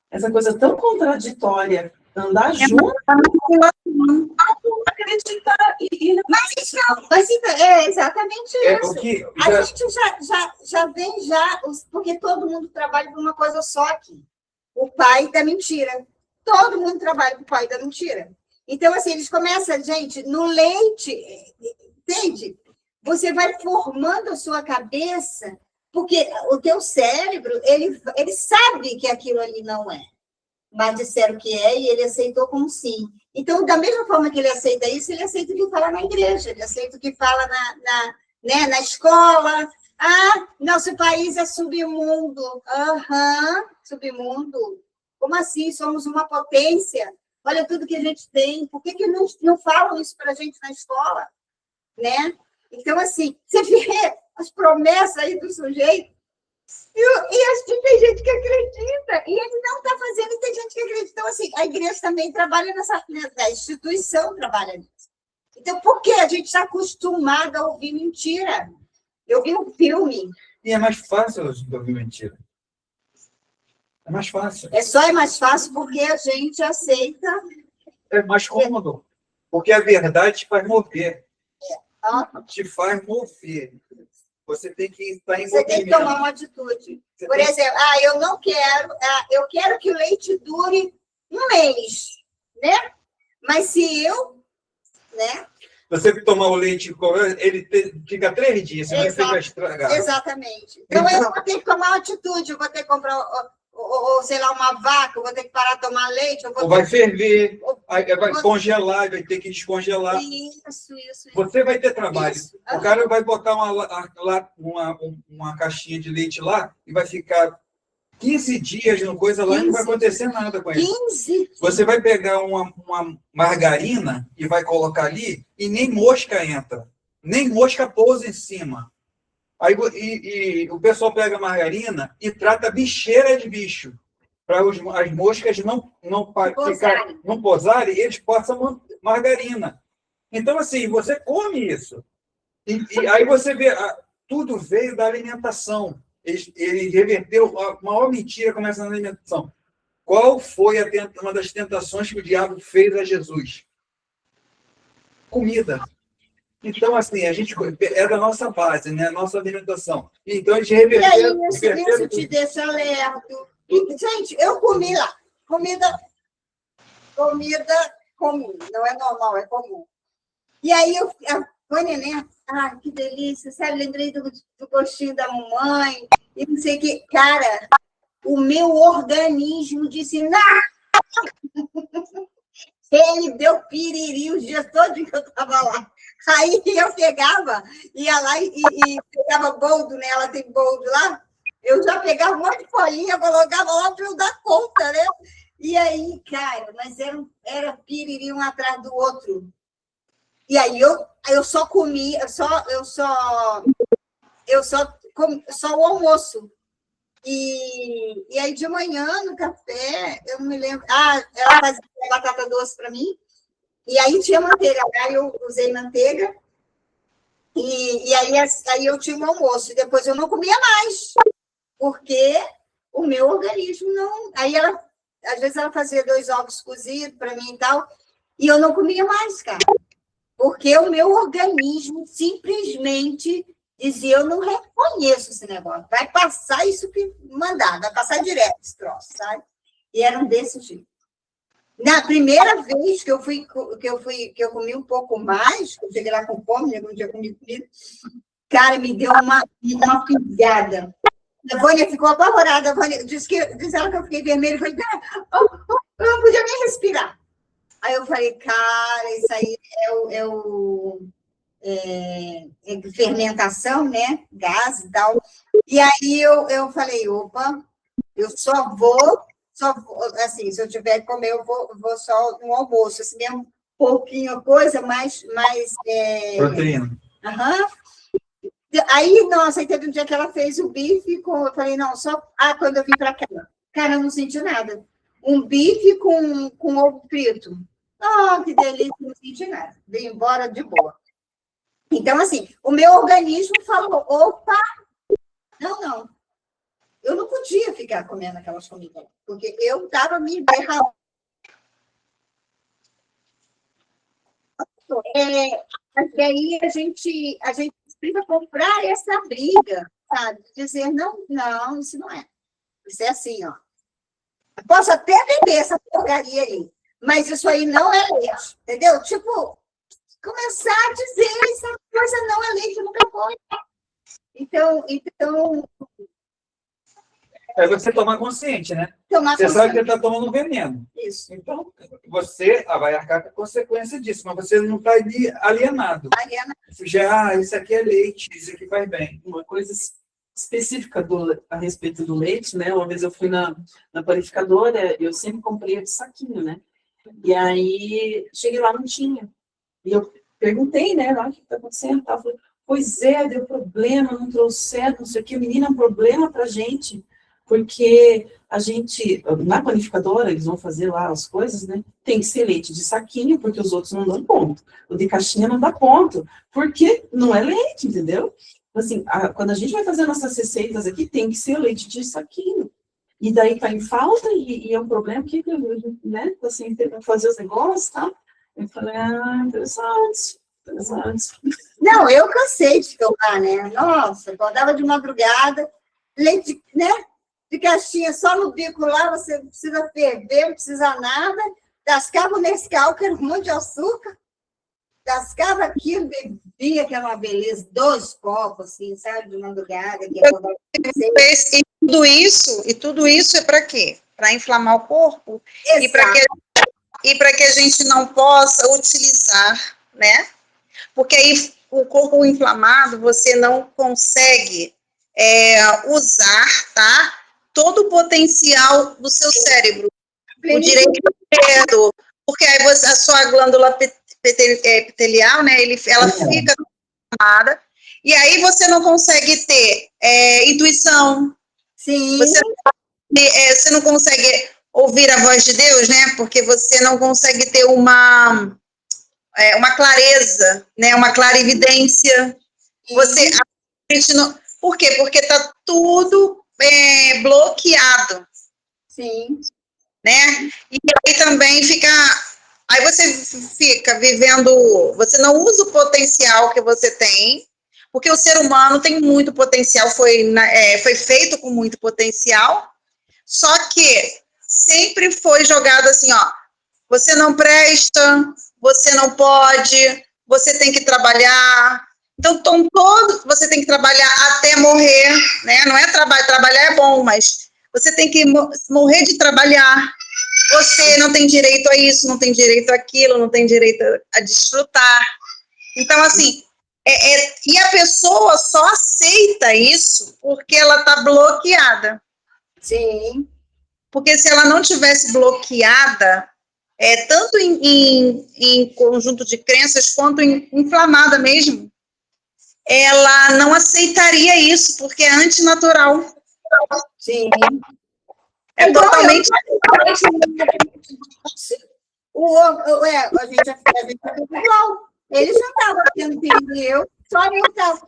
essa coisa tão contraditória, andar junto, acreditar e Mas é exatamente É, isso. o que A já- gente já vem porque todo mundo trabalha por uma coisa só aqui. O pai da mentira. Todo mundo trabalha com o pai da mentira. Então, assim, eles começam, gente, no leite, entende? Você vai formando a sua cabeça, porque o teu cérebro, ele sabe que aquilo ali não é. Mas disseram que é e ele aceitou como sim. Então, da mesma forma que ele aceita isso, ele aceita o que fala na igreja, ele aceita o que fala na escola. Ah, nosso país é submundo. Aham, submundo. Como assim? Somos uma potência. Olha tudo que a gente tem. Por que não falam isso para a gente na escola? Né? Então, assim, você vê as promessas aí do sujeito, e tem gente que acredita, e ele não está fazendo, e tem gente que acredita. Então, assim, a igreja também trabalha a instituição trabalha nisso. Então, por que a gente está acostumado a ouvir mentira? Eu vi um filme. E é mais fácil de ouvir mentira. É mais fácil. É mais fácil porque a gente aceita. É mais cômodo. Porque a verdade te faz mover. Ó, Te faz mover. Você tem que estar em você tem que tomar uma atitude. Por exemplo, eu quero que o leite dure um mês, né? Mas se eu, né? Você tomar o leite, ele fica 3 dias, senão ele fica estragado. Exatamente. Então, eu vou ter que tomar uma atitude, eu vou ter que comprar, ou sei lá, uma vaca, eu vou ter que parar de tomar leite. Ou vai ferver, aí vai congelar, vai ter que descongelar. Isso. Você vai ter trabalho. Isso. O cara vai botar uma caixinha de leite lá e vai ficar 15 dias no coisa lá e não vai acontecer nada com ele. 15. Você vai pegar uma margarina e vai colocar ali e nem mosca entra. Nem mosca pousa em cima. Aí, e o pessoal pega a margarina e trata bicheira de bicho. Para as moscas não posarem, eles passam margarina. Então, assim, você come isso. E aí você vê, tudo veio da alimentação. Ele reverteu, a maior mentira começa na alimentação. Qual foi uma das tentações que o diabo fez a Jesus? Comida. Então, assim, a gente é da nossa base, né? A nossa alimentação. Então, a gente reverteu. E aí, isso te deixa alerta. E, gente, eu comi lá. Comida comum. Não é normal, é comum. E aí, foi neném. Ah, que delícia. Sabe, lembrei do gostinho da mamãe. E não sei o que. Cara, o meu organismo disse, não! Ele deu piriri o dia todo que eu estava lá. Aí eu pegava, ia lá e pegava boldo, né? Ela tem boldo lá. Eu já pegava um monte de folhinha, colocava lá para eu dar conta, né? E aí, cara, mas era piriri um atrás do outro. E aí eu só comia, só o almoço. E aí, de manhã, no café, eu não me lembro. Ela fazia batata doce para mim. E aí tinha manteiga. Aí eu usei manteiga. E aí eu tinha um almoço. E depois eu não comia mais. Porque o meu organismo não... Aí às vezes ela fazia 2 ovos cozidos para mim e tal. E eu não comia mais, cara. Porque o meu organismo simplesmente... dizia, eu não reconheço esse negócio. Vai passar isso que mandar, vai passar direto esse troço, sabe? E eram desse jeito. Na primeira vez que eu comi um pouco mais, que eu cheguei lá com fome, não tinha comido comida, cara, me deu uma pisada. A Vânia ficou apavorada. A Vânia diz ela que eu fiquei vermelha. Eu falei, eu não podia nem respirar. Aí eu falei, cara, isso aí é fermentação, né? Gás e tal. E aí eu falei, opa, eu só vou, assim, se eu tiver que comer, eu vou só no almoço, assim mesmo, pouquinho coisa, mas proteína. Aham. Aí, nossa, aí teve um dia que ela fez o bife, eu falei, não, só quando eu vim para cá. Cara, eu não senti nada. um bife com ovo frito. Oh, que delícia, não senti nada. Vim embora de boa. Então, assim, o meu organismo falou, opa, não. Eu não podia ficar comendo aquelas comidas, porque eu estava me derramando. E aí a gente precisa comprar essa briga, sabe? Dizer, não, isso não é. Isso é assim, ó. Eu posso até vender essa porcaria aí, mas isso aí não é leite, entendeu? Tipo, começar a dizer essa coisa não é leite, nunca foi. Então É você tomar consciente, né? tomar Você sabe que consciência. você está tomando veneno. Isso. Então, você vai arcar com a consequência disso, mas você não está alienado. Mariana, Já, isso aqui é leite, isso aqui faz bem. Uma coisa específica a respeito do leite, né? Uma vez eu fui na panificadora, eu sempre comprei de saquinho, né? E aí, cheguei lá, não tinha. E eu perguntei, né? O que está acontecendo? Ela falou, pois é, deu problema, não trouxeram, não sei o que. Menina, é um problema para a gente, porque a gente, na panificadora, eles vão fazer lá as coisas, né? Tem que ser leite de saquinho, porque os outros não dão ponto. O de caixinha não dá ponto, porque não é leite, entendeu? Assim, quando a gente vai fazer nossas receitas aqui, tem que ser leite de saquinho. E daí tá em falta, e é um problema que, né, assim, tem que fazer os negócios, tá? Eu falei, interessante. não, eu cansei de tomar, né? Nossa, acordava de madrugada, leite, né? De caixinha só no bico lá, você não precisa ferver, não precisa nada. Tascava o Nescau, que era um monte de açúcar. Tascava aquilo, bebia aquela beleza, 2 copos, assim, sabe? De madrugada. Que acordava E tudo isso é para quê? Para inflamar o corpo e para que a gente não possa utilizar, né? Porque aí o corpo inflamado, você não consegue usar, tá? Todo o potencial do seu cérebro, o direito esquerdo, porque aí a sua glândula epitelial, né? Ela fica inflamada, e aí você não consegue ter intuição. Sim. Você não consegue ouvir a voz de Deus, né? Porque você não consegue ter uma clareza, né? Uma clarividência. Por quê? Porque está tudo bloqueado. Sim. Né? E aí também aí você fica vivendo, você não usa o potencial que você tem, porque o ser humano tem muito potencial, foi feito com muito potencial, só que sempre foi jogado assim, ó, você não presta, você não pode, você tem que trabalhar. Então, você tem que trabalhar até morrer, né? Não é trabalhar é bom, mas você tem que morrer de trabalhar. Você não tem direito a isso, não tem direito àquilo, não tem direito a desfrutar. Então, assim, e a pessoa só aceita isso porque ela está bloqueada. Sim. Porque se ela não tivesse bloqueada, tanto em conjunto de crenças quanto inflamada mesmo, ela não aceitaria isso, porque é antinatural. Sim. É totalmente... A gente é igual. Ele já estava tendo perigo e só eu estava.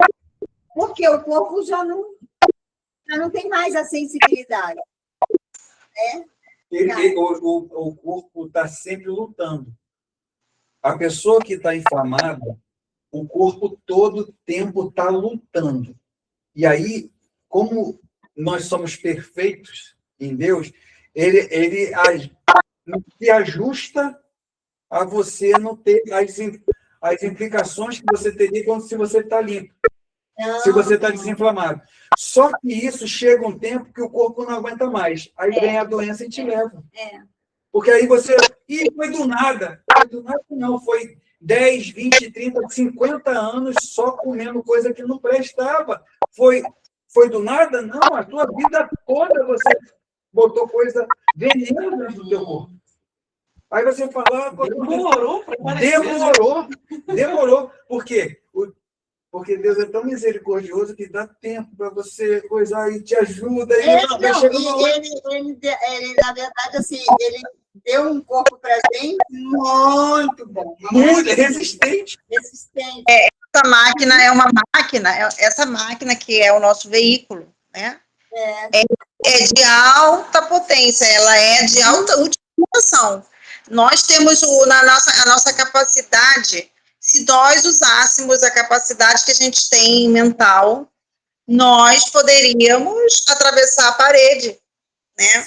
Porque o corpo já não tem mais a sensibilidade. Né? O corpo está sempre lutando. A pessoa que está inflamada, o corpo todo tempo está lutando. E aí, como nós somos perfeitos em Deus, ele se ajusta a você não ter as implicações que você teria se você está limpo, se você está desinflamado. Só que isso chega um tempo que o corpo não aguenta mais. Aí vem a doença e te leva. Porque aí você... foi do nada. Foi do nada não, foi 10, 20, 30, 50 anos só comendo coisa que não prestava. Foi do nada? Não, a tua vida toda você botou coisa veneno dentro do teu corpo. Aí você fala... Demorou para aparecer. Demorou. Por quê? Porque Deus é tão misericordioso que dá tempo para você coisar e te ajuda. E Ele, vai não, chegar uma hora- ele, na verdade, assim, ele deu um corpo para gente muito bom, muito resistente. resistente. Essa máquina é uma máquina, essa máquina que é o nosso veículo, né? É de alta potência, ela é de alta utilização. Nós temos a nossa capacidade, se nós usássemos a capacidade que a gente tem mental, nós poderíamos atravessar a parede, né?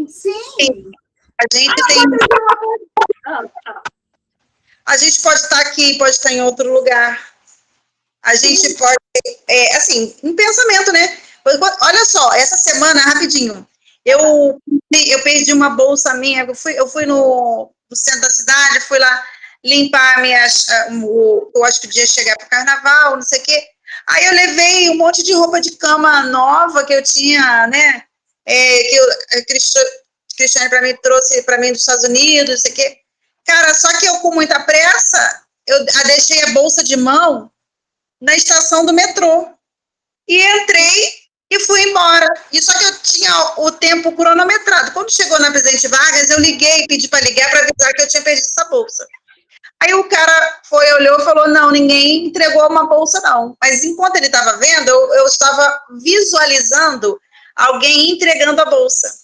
Sim. A gente tem. A gente pode estar aqui, pode estar em outro lugar. A gente pode, assim, um pensamento, né? Olha só, essa semana, rapidinho, eu perdi uma bolsa minha, eu fui no centro da cidade, fui lá limpar eu acho que o dia chegar para o carnaval, não sei o quê. Aí eu levei um monte de roupa de cama nova que eu tinha, né? Que a Cristiane para mim trouxe para mim dos Estados Unidos, não sei o quê. Cara, só que eu com muita pressa, eu deixei a bolsa de mão na estação do metrô. E entrei e fui embora. E só que eu tinha o tempo cronometrado. Quando chegou na Presidente Vargas, eu liguei, pedi para ligar para avisar que eu tinha perdido essa bolsa. Aí o cara olhou e falou, não, ninguém entregou uma bolsa, não. Mas enquanto ele estava vendo, eu estava visualizando alguém entregando a bolsa.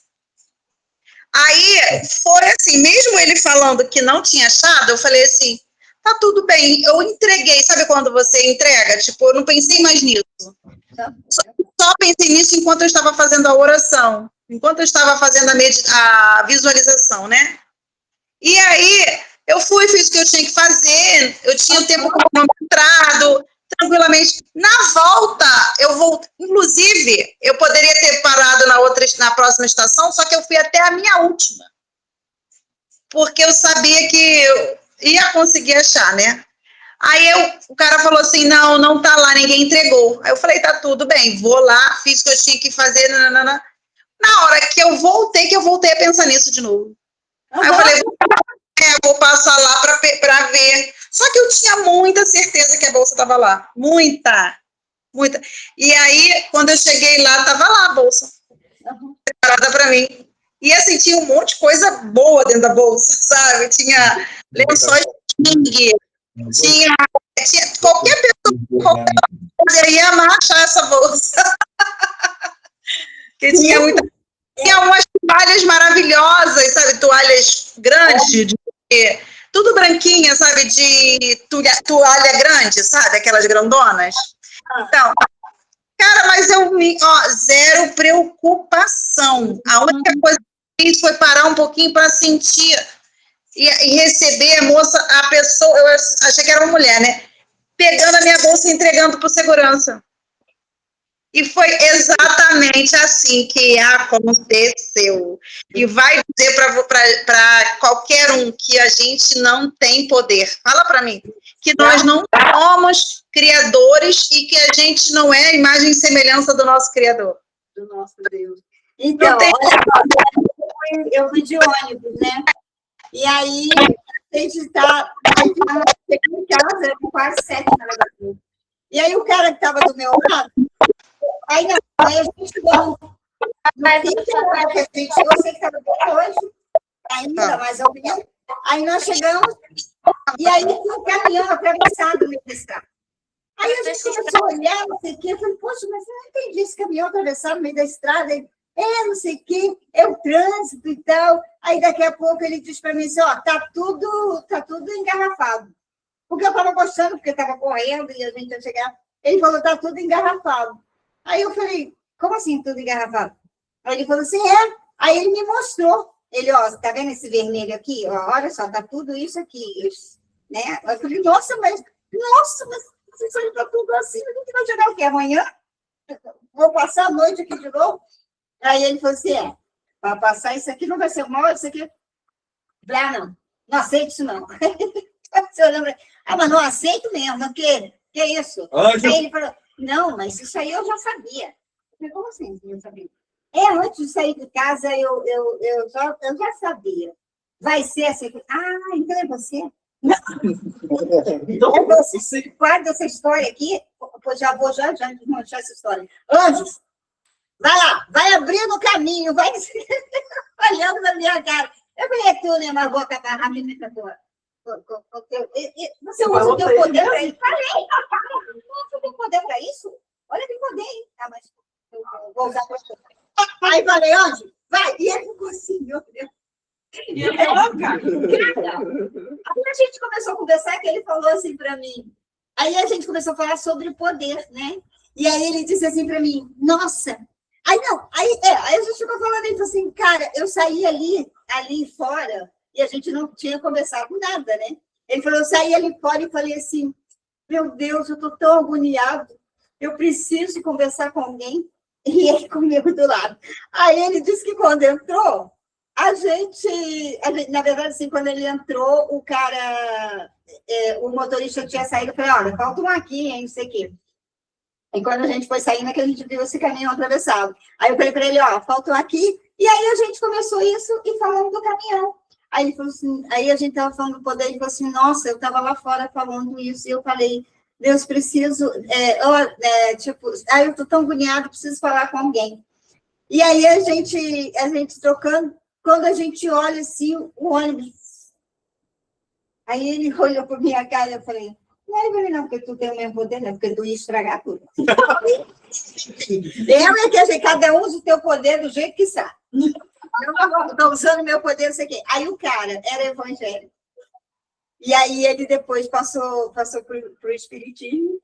Aí foi assim, mesmo ele falando que não tinha achado, eu falei assim, tá tudo bem, eu entreguei. Sabe quando você entrega? Tipo, eu não pensei mais nisso. Só pensei nisso enquanto eu estava fazendo a oração, enquanto eu estava fazendo a visualização, né? E aí, eu fiz o que eu tinha que fazer, eu tinha o tempo cronometrado, tranquilamente. Na volta, inclusive, eu poderia ter parado na próxima estação, só que eu fui até a minha última. Porque eu sabia que eu ia conseguir achar, né? Aí o cara falou assim, não tá lá, ninguém entregou. Aí eu falei, tá tudo bem, vou lá, fiz o que eu tinha que fazer, nanana. Na hora que eu voltei a pensar nisso de novo. Aí eu falei, vou passar lá para ver. Só que eu tinha muita certeza que a bolsa estava lá. Muita. E aí, quando eu cheguei lá, estava lá a bolsa. Preparada para mim. E assim, tinha um monte de coisa boa dentro da bolsa, sabe? Tinha lençóis de king, tinha qualquer pessoa poderia achar essa bolsa. Porque tinha umas toalhas maravilhosas, sabe? Toalhas grandes, tudo branquinha, sabe? De toalha grande, sabe? Aquelas grandonas. Então, cara, mas zero preocupação. A única coisa que eu fiz foi parar um pouquinho para sentir e receber a pessoa, eu achei que era uma mulher, né? Pegando a minha bolsa e entregando para o segurança. E foi exatamente assim que aconteceu. E vai dizer para qualquer um que a gente não tem poder. Fala para mim. Que nós não somos criadores e que a gente não é a imagem e semelhança do nosso Criador. Do nosso Deus. Então, eu fui de ônibus, né? E aí, a gente chegando em casa, era quase 7 da manhã. E aí, o cara que estava do meu lado, aí a gente chegou. Eu sei que estava bem longe, ainda, mas eu vim. Aí nós chegamos, e aí tinha um caminhão atravessado no meio da estrada. Aí a gente começou a olhar, não sei o quê, eu falei, poxa, mas eu não entendi esse caminhão atravessado no meio da estrada. Ele, não sei o quê, é o trânsito e tal. Aí daqui a pouco ele disse para mim assim, tá tudo engarrafado. Porque eu estava gostando, porque estava correndo e a gente ia chegar. Ele falou, tá tudo engarrafado. Aí eu falei, como assim tudo engarrafado? Aí ele falou assim, Aí ele me mostrou. Ele, tá vendo esse vermelho aqui? Olha só, tá tudo isso aqui, né? Eu falei, nossa, mas vocês estão tudo assim, a gente vai jogar o quê? Amanhã? Vou passar a noite aqui de novo? Aí ele falou assim, para passar isso aqui não vai ser mal, isso aqui... Não aceito isso não. Mas não aceito mesmo, que é isso? Aí ele falou, não, mas isso aí eu já sabia. Eu falei, como assim você já sabia? Antes de sair de casa, eu já sabia. Vai ser assim. Então é você? Eu vou assistir, guarda essa história aqui, pois já vou já desmanchar essa história. Anjos, vai lá, vai abrindo o caminho, vai olhando na minha cara. Eu falei, tu, né, mas vou acabar rápido com a tua. Você usa o teu poder para isso? Falei, você tem poder para isso? Olha que poder, hein? Ah, mas eu vou usar para você. Aí falei, Anjo, vai. E ele ficou assim, meu Deus. E ele é louca. Aí a gente começou a conversar, que ele falou assim para mim. Aí a gente começou a falar sobre o poder, né? E aí ele disse assim para mim, nossa. Aí a gente ficou falando, ele falou assim, cara, eu saí ali fora, e a gente não tinha conversado nada, né? Ele falou, eu saí ali fora e falei assim, meu Deus, eu estou tão agoniado, eu preciso conversar com alguém, e ele comigo do lado. Aí ele disse que quando entrou, a gente, na verdade, assim, quando ele entrou, o cara, o motorista tinha saído, eu falei, olha, falta um aqui, hein, não sei o quê. E quando a gente foi saindo, que a gente viu esse caminhão atravessado. Aí eu falei para ele, ó, falta um aqui, e aí a gente começou isso e falando do caminhão. Aí ele falou assim, aí a gente estava falando do poder, ele falou assim, nossa, eu estava lá fora falando isso, e eu falei, Deus, preciso, eu estou tão agoniado, preciso falar com alguém. E aí a gente trocando, quando a gente olha assim, o ônibus, aí ele olhou para minha cara e eu falei, não, porque tu tem o mesmo poder, né? Porque tu ia estragar tudo. Lembra que cada um usa o teu poder do jeito que sabe. Eu estou usando o meu poder, não sei o quê. Aí o cara era evangélico. E aí ele depois passou para o espiritismo,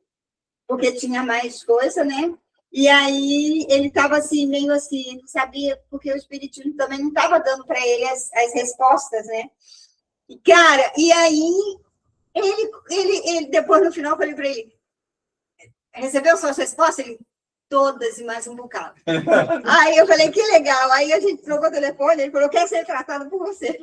porque tinha mais coisa, né? E aí ele estava assim, meio assim, não sabia, porque o espiritismo também não estava dando para ele as respostas, né? E, cara, e aí ele depois no final eu falei para ele, recebeu suas respostas? Ele, todas e mais um bocado. Aí eu falei, que legal. Aí a gente trocou o telefone, ele falou, quero ser tratado por você.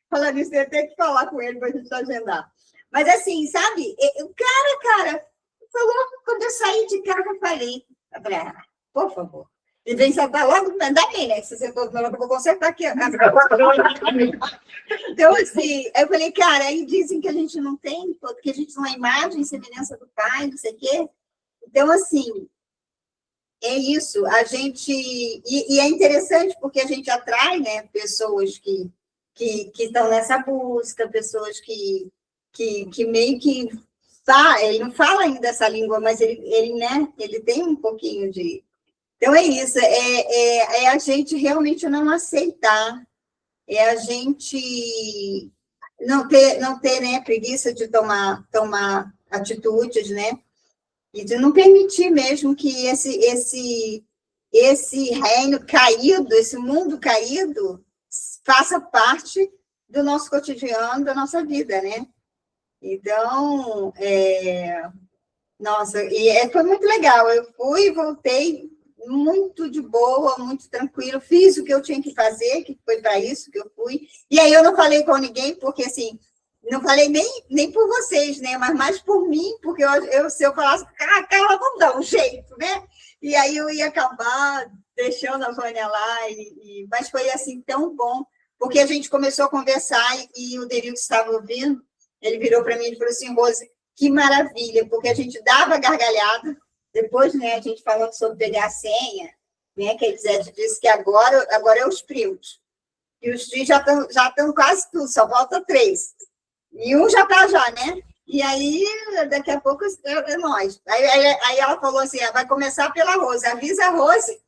Falando isso, eu tenho que falar com ele para a gente agendar. Mas assim, sabe, o cara, falou, quando eu saí de casa, eu falei, por favor, e vem sentar logo, dá bem, né? Se você sentou do meu lado, eu vou consertar aqui. Então, assim, eu falei, cara, aí dizem que a gente não tem, que a gente não é imagem e semelhança do pai, não sei o quê. Então, assim, é isso, a gente... E é interessante porque a gente atrai, né, pessoas que estão nessa busca, pessoas que meio que... ele não fala ainda essa língua, mas ele tem um pouquinho de... Então, é isso, é a gente realmente não aceitar, é a gente não ter né, preguiça de tomar atitudes, né? E de não permitir mesmo que esse reino caído, esse mundo caído, faça parte do nosso cotidiano, da nossa vida, né? Então, nossa, foi muito legal. Eu fui e voltei muito de boa, muito tranquilo, fiz o que eu tinha que fazer, que foi para isso que eu fui. E aí eu não falei com ninguém, porque assim, não falei nem por vocês, né? Mas mais por mim, porque se eu falasse, cara, não dá um jeito, né? E aí eu ia acabar deixando a Vânia lá, mas foi assim tão bom, porque a gente começou a conversar e o Derildo estava ouvindo, ele virou para mim e falou assim, Rose, que maravilha, porque a gente dava gargalhada, depois, né, a gente falando sobre pegar a senha, né, que ele disse que agora é os primos. E os filhos já estão quase tudo, só falta 3. E um já está já, né? E aí, daqui a pouco, é nós. Aí ela falou assim, vai começar pela Rose. Avisa a Rose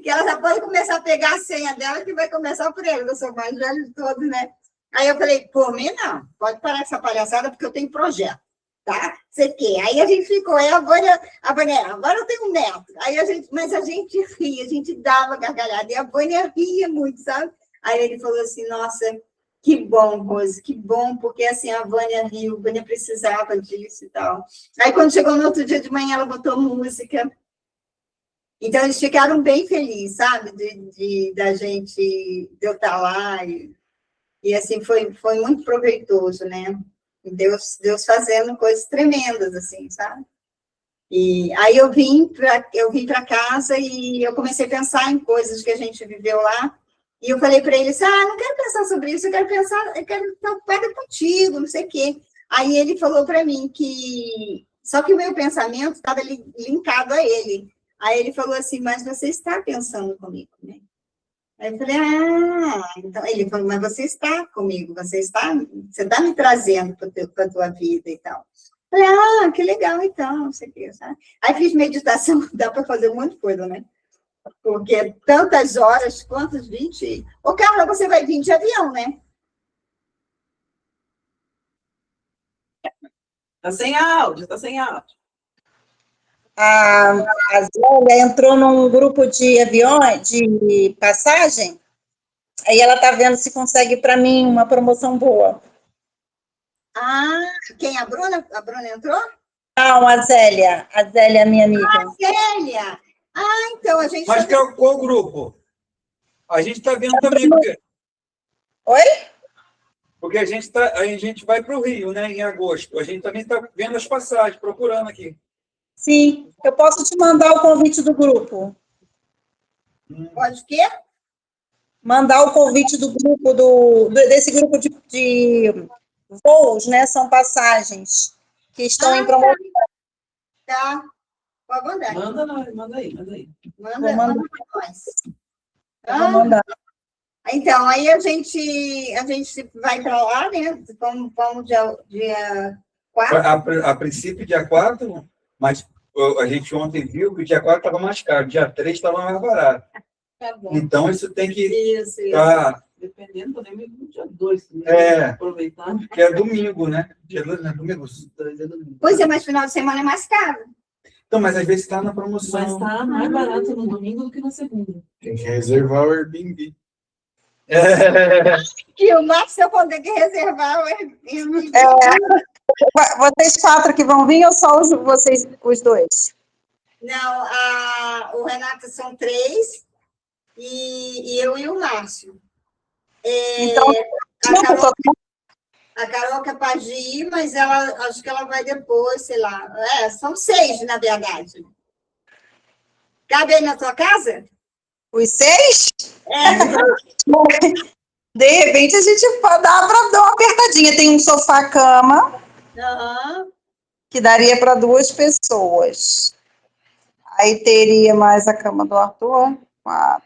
que ela já pode começar a pegar a senha dela, que vai começar por ele. Eu sou o mais velho de todos, né? Aí eu falei, por mim, não. Pode parar essa palhaçada, porque eu tenho projeto. Tá? Você quer? Aí a gente ficou, agora eu tenho um neto. Mas a gente ria, a gente dava gargalhada, e a Vânia ria muito, sabe? Aí ele falou assim, nossa, que bom, Rose, que bom, porque assim, a Vânia riu, a Vânia precisava disso e tal. Aí quando chegou no outro dia de manhã, ela botou música. Então eles ficaram bem felizes, sabe? De eu estar lá, e assim, foi muito proveitoso, né? Deus fazendo coisas tremendas, assim, sabe? E aí eu vim para casa e eu comecei a pensar em coisas que a gente viveu lá, E eu falei para ele assim, não quero pensar sobre isso, eu quero estar ocupada contigo, não sei o quê. Aí ele falou para mim que... Só que o meu pensamento estava linkado a ele. Aí ele falou assim, mas você está pensando comigo, né? Aí eu falei, então ele falou, mas você está comigo, você está me trazendo para a tua vida e tal. Eu falei, que legal, então, não sei o que, sabe? Aí fiz meditação, dá para fazer um monte de coisa, né? Porque tantas horas, quantos? 20? Ô, Carla, você vai vir de avião, né? Tá sem áudio, tá sem áudio. A Zélia entrou num grupo de aviões, de passagem, aí ela está vendo se consegue para mim uma promoção boa. Quem? A Bruna? A Bruna entrou? Não, a Zélia, minha amiga. Zélia! Então a gente... Mas qual grupo? A gente está vendo também. Oi? Porque a gente vai para o Rio, né, em agosto. A gente também está vendo as passagens, procurando aqui. Sim, eu posso te mandar o convite do grupo. Pode o quê? Mandar o convite do grupo, desse grupo de voos, né? São passagens que estão em promoção. Tá. Pode mandar. Manda aí. Manda para nós. Vou mandar. Então, aí a gente vai para lá, né? Vamos dia 4. A princípio, dia 4, mas a gente ontem viu que o dia 4 estava mais caro, dia 3 estava mais barato. Tá bom. Então, isso tem que Isso. Dependendo, podemos ir no dia 2. Aproveitar. Que é domingo, né? Dia 2, né? Domingo. 2 é domingo. Pois é, mas final de semana é mais caro. Então, mas às vezes está na promoção. Mas está mais barato no domingo do que na segunda. Tem que reservar o Airbnb. Que o Marcos, eu vou ter que reservar o Airbnb. Vocês 4 que vão vir ou só vocês, os 2? Não, o Renato são 3 e eu e o Márcio. Então, a Carol é capaz de ir, mas acho que ela vai depois, sei lá. São 6, na verdade. Cabe aí na tua casa? os 6? De repente, a gente pode dar uma apertadinha. Tem um sofá-cama, que daria para 2 pessoas. Aí teria mais a cama do Arthur, 4.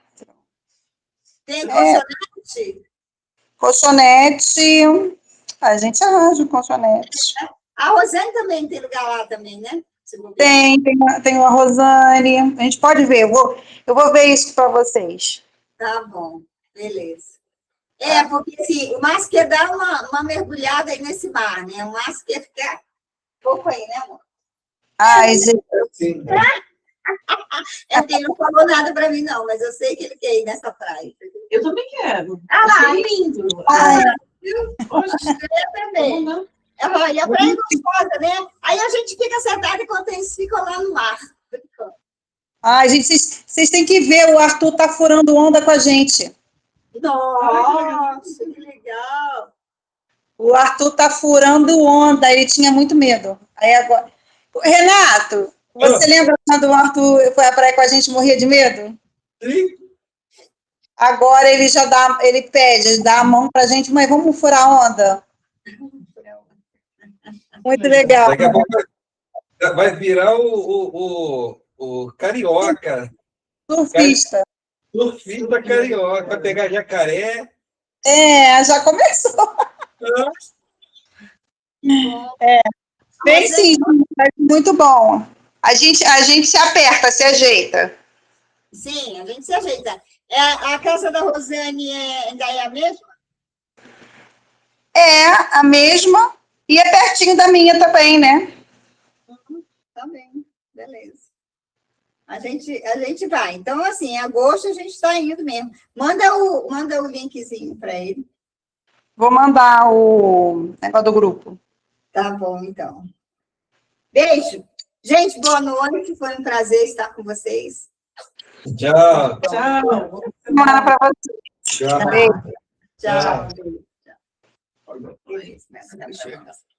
Tem colchonete? Colchonete, a gente arranja um colchonete. A Rosane também tem lugar lá também, né? Tem uma Rosane. A gente pode ver, eu vou ver isso para vocês. Tá bom, beleza. Porque assim, o Márcio quer dar uma mergulhada aí nesse mar, né? O Márcio quer ficar pouco aí, né, amor? Ai, gente. Sim. Ele não falou nada para mim, não, mas eu sei que ele quer ir nessa praia. Eu também quero. Achei lindo. Eu também. E a praia é gostosa, né? Aí a gente fica sentado enquanto eles ficam lá no mar. Ai, gente, vocês têm que ver, o Arthur tá furando onda com a gente. Nossa, que legal. O Arthur tá furando onda, ele tinha muito medo. Aí agora... Renato, você lembra quando o Arthur foi à praia com a gente e morria de medo? Sim. Agora ele pede, dá a mão pra gente, mas vamos furar onda. Muito legal. Daqui a pouco vai virar o carioca. Surfista. Surfista carioca. Vai pegar jacaré. Já começou. Bem sim, muito bom. A gente se aperta, se ajeita. Sim, a gente se ajeita. A casa da Rosane ainda é a mesma? É a mesma e é pertinho da minha também, né? Tá bem, beleza. A gente vai. Então, assim, em agosto a gente está indo mesmo. Manda o linkzinho para ele. Vou mandar o negócio do grupo. Tá bom, então. Beijo. Gente, boa noite. Foi um prazer estar com vocês. Tchau. Tchau. Semana para vocês. Tchau. Tchau. Tchau. Tchau.